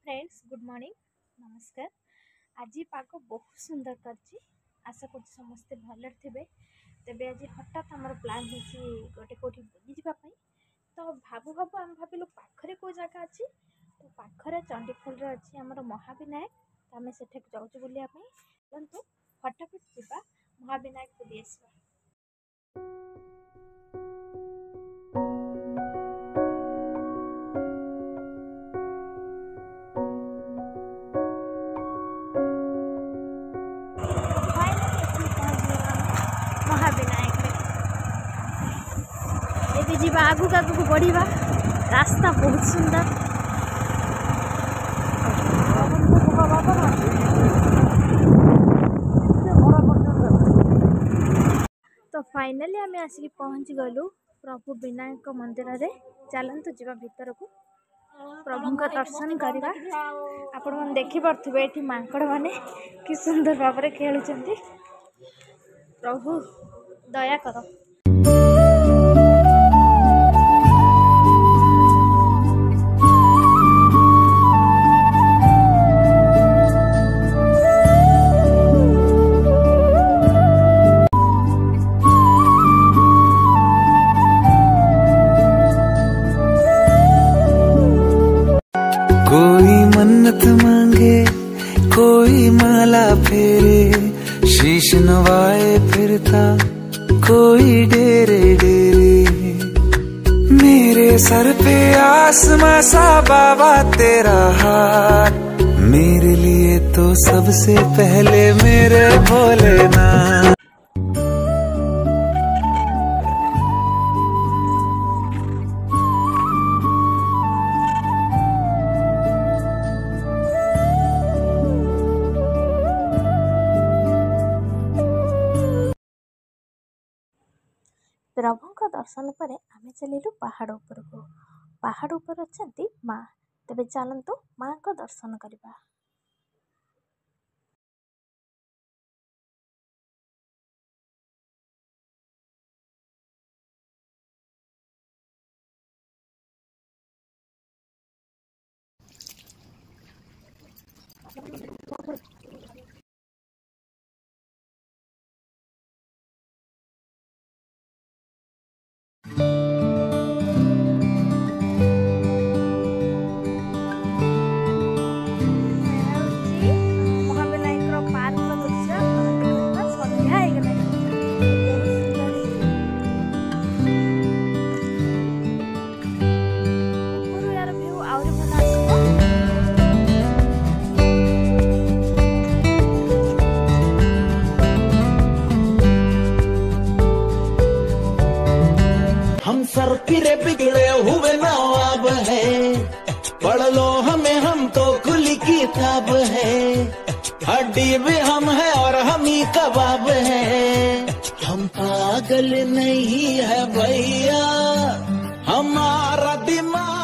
Friends good morning नमस्कार। आज पाग बहुत सुंदर करछि। आशा कर समस्ते भल थे। तेबे आज हठात आम प्लान हो गोटे कौटी बुली जावाई। तो भाबू भाबू आम भाविलु पाखरे को जगह अच्छी। तो पाखरे चंडीखोल अच्छी आमर महाविनायक। तो आम से जाऊँ बुलायापी। चलतु फटाफट जा महाविनायक बुली आसवा। जीवा आगु आगु बढ़िया रास्ता बहुत सुंदर। तो फाइनली आम आसिक पहुँची गलु प्रभु विनायक मंदिर रे। चलतु जीवा भीतर को प्रभु का दर्शन करवा। आपण मैंने देखी पारे ये मांकड़ मैंने कि सुंदर भाव में खेलुंट। प्रभु दया कर। कोई मन्नत मांगे कोई माला फेरे, शीश नवाए फिरता कोई डेरे डेरे। मेरे सर पे आसमां सा बाबा तेरा हाथ, मेरे लिए तो सबसे पहले मेरे भोलेनाथ। प्रभु का दर्शन पर आमे चलिलु पहाड़ ऊपर को। पहाड़ ऊपर अच्छी माँ। तेबे चलतु माँ को दर्शन करवा। हम सर फिरे बिगड़े हुए नवाब है, पढ़ लो हमें हम तो खुली किताब है। हड्डी भी हम है और हम ही कबाब है। हम पागल नहीं है भैया, हमारा दिमाग